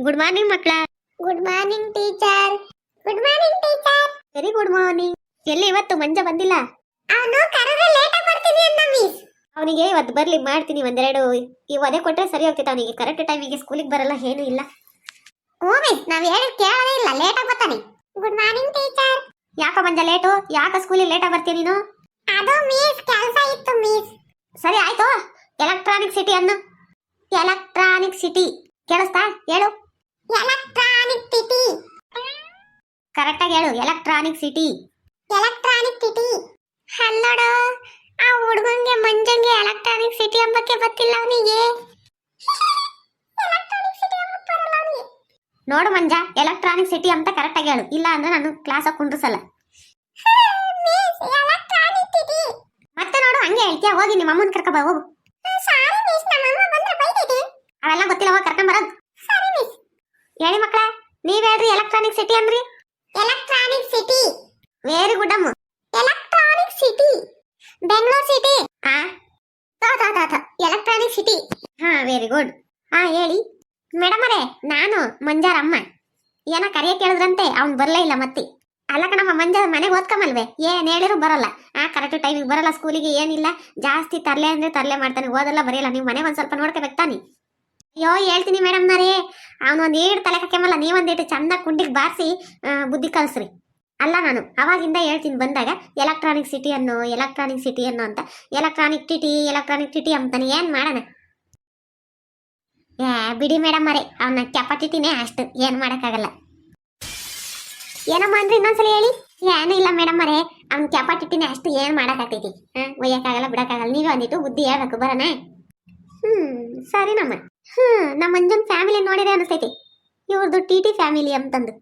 Good morning ಮಕ್ಕಳ. Good morning teacher. Good morning teacher. Very good morning. ಎಲ್ಲಿ ಇವತ್ತು ಮಂಜ ಬಂದಿಲ್ಲ? ಅವನು ಕರೆದ್ರೆ ಲೇಟ್ ಆಗಿ ಬರ್ತೀನಿ ಅಂತ ಮಿಸ್. ಅವನಿಗೆ ಇವತ್ತು ಬರ್ಲಿ ಮಾಡ್ತೀನಿ ಒಂದೆರಡು ಈ ಒದೆ ಕೊಟ್ಟರೆ ಸರಿ ಹೋಗ್ತೈತೆ. ಅವನಿಗೆ ಕರೆಕ್ಟ್ ಟೈಮಿಗೆ ಸ್ಕೂಲಿಗೆ ಬರಲ್ಲ, ಏನೂ ಇಲ್ಲ. ಓ ಮಿಸ್, ನಾವ್ ಹೇಳಿ ಕೇಳೋದೇ ಇಲ್ಲ, ಲೇಟ್ ಆಗಿ ಬರ್ತಾನೆ. Good morning teacher. ಯಾಕ ಮಂಜ ಲೇಟು? ಯಾಕ ಸ್ಕೂಲಿಗೆ ಲೇಟ್ ಆಗಿ ಬರ್ತೀಯ ನೀನು? ಅದು ಮಿಸ್ ಕೆಲಸ ಇತ್ತು ಮಿಸ್. ಸರಿ ಆಯ್ತು. ಎಲೆಕ್ಟ್ರಾನಿಕ್ ಸಿಟಿ ಅನ್ನು. ಎಲೆಕ್ಟ್ರಾನಿಕ್ ಸಿಟಿ ಕೇಳಿಸ್ತಾ? ಹೇಳು. Electronic city. ಕರೆಕ್ಟಾಗಿ ಹೇಳು. Electronic city. Electronic city. ಅಲ್ಲೋಡು, ಆ ಹುಡುಗಂಗೆ ಮಂಜಂಗೆ ಎಲೆಕ್ಟ್ರಾನಿಕ್ ಸಿಟಿ ಅಂಬಕ್ಕೆ ಗೊತ್ತಿಲ್ಲ ಅವನಿಗೆ. ಎಲೆಕ್ಟ್ರಾನಿಕ್ ಸಿಟಿ ಅಂಬಕ್ಕೆ ಬರಲ್ಲ ಅವನಿಗೆ. ನೋಡು ಮಂಜ, ಎಲೆಕ್ಟ್ರಾನಿಕ್ ಸಿಟಿ ಅಂತ ಕರೆಕ್ಟಾಗಿ ಹೇಳು, ಇಲ್ಲ ಅಂದ್ರೆ ನಾನು ಕ್ಲಾಸಾಗಿ ಕುಂಡ್ರಸಲ್ಲ. Miss, electronic city. ಮತ್ತೆ ನೋಡು ಹಂಗೆ ಹೇಳ್ತೀಯ, ಹೋಗಿ ನಿಮ್ಮ ಅಮ್ಮನ ಕರ್ಕೊಬಾ ಹೋಗು. ಸಾರಿ ಮಿಸ್, ನಮ್ಮ ಅಮ್ಮ ಬಂದ್ರೆ ಬೈತೈತಿ. ಅವೆಲ್ಲ ಗೊತ್ತಿಲ್ಲ, ಹೋಗಿ ಕರ್ಕೊಂಬರೋದು. ಸರಿ ಮಿಸ್. ಹೇಳಿ ಮಕ್ಕಳ, ನೀವ್ ಹೇಳ್ರಿ ಎಲೆಕ್ಟ್ರಾನಿಕ್ ಸಿಟಿ ಅಂದ್ರಿ. Electronic city. ವೆರಿ ಗುಡ್ ಅಮ್ಮ. Electronic city. ಬೆಂಗಳೂರು ಸಿಟಿ. ಹಾ ಎಲೆಕ್ಟ್ರಾನಿಕ್ ಸಿಟಿ. ಹಾ ವೆರಿ ಗುಡ್. ಹಾ ಹೇಳಿ ಮೇಡಮ್ ಅವರೇ, ನಾನು ಮಂಜಾರ ಅಮ್ಮ. ಏನ ಕರಿಯ ಕೇಳಿದ್ರಂತೆ, ಅವ್ನು ಬರಲೇ ಇಲ್ಲ ಮತ್ತೆ. ಅಲ್ಲ ಕಣಮ್ಮ, ಮಂಜ ಮನೆಗೆ ಓದ್ಕೊಂಬಲ್ವೇ? ಏನ್ ಹೇಳಿದ್ರು ಬರಲ್ಲ. ಕರೆಕ್ಟ್ ಟೈಮಿಗೆ ಬರಲ್ಲ ಸ್ಕೂಲಿಗೆ, ಏನಿಲ್ಲ. ಜಾಸ್ತಿ ತರ್ಲೆ ಅಂದ್ರೆ ತರ್ಲೆ ಮಾಡ್ತಾನೆ, ಓದಲ್ಲ ಬರೆಯಲ್ಲ. ನೀವು ಮನೆ ಒಂದ್ ಸ್ವಲ್ಪ ನೋಡ್ಕೋಬೇಕು ತಾನೆ. ಅಯ್ಯೋ ಹೇಳ್ತೀನಿ ಮೇಡಮ್ನರೇ, ಅವನು ಒಂದ್ ಏಳು ತಲೆ ಹಾಕ್ಯಮಲ್ಲ, ನೀವೊಂದೇಟು ಚಂದ ಕುಂಡಿಗೆ ಬಾರಿಸಿ ಬುದ್ಧಿ ಕಲಿಸ್ರಿ. ಅಲ್ಲ ನಾನು ಅವಾಗಿಂದ ಹೇಳ್ತೀನಿ ಬಂದಾಗ, ಎಲೆಕ್ಟ್ರಾನಿಕ್ ಸಿಟಿ ಅನ್ನು ಎಲೆಕ್ಟ್ರಾನಿಕ್ ಸಿಟಿ ಅನ್ನು ಅಂತ. ಎಲೆಕ್ಟ್ರಾನಿಕ್ ಟಿಟಿ ಅಂತಾನೆ. ಏನ್ ಮಾಡೋಣ? ಬಿಡಿ ಮೇಡಮ್ ಅವರೇ, ಅವನ ಕೆಪಾಸಿಟಿನೇ ಅಷ್ಟು, ಏನ್ ಮಾಡಕ್ಕಾಗಲ್ಲ. ಏನಮ್ಮ ಅಂದ್ರೆ ಇನ್ನೊಂದ್ಸಲ ಹೇಳಿ. ಏನೂ ಇಲ್ಲ ಮೇಡಮ್ ಅವರೇ, ಅವ್ನ ಕೆಪಾಸಿಟಿನೇ ಅಷ್ಟು, ಏನ್ ಮಾಡಕ್ಕಾಗ್ತೈತಿ? ಒಯ್ಯಕ್ಕಾಗಲ್ಲ, ಬಿಡಕ್ಕಾಗಲ್ಲ. ನೀವೇ ಒಂದಿಟ್ಟು ಬುದ್ಧಿ ಹೇಳ್ಬೇಕು, ಬರೋಣ? ಸರಿ ನಮ್ಮ. ನಮ್ಮ ಮಂಜನ್ ಫ್ಯಾಮಿಲಿ ನೋಡಿದ್ರೆ ಅನಿಸ್ತೈತಿ ಇವ್ರದ್ದು ಟಿ ಫ್ಯಾಮಿಲಿ ಅಂತಂದು.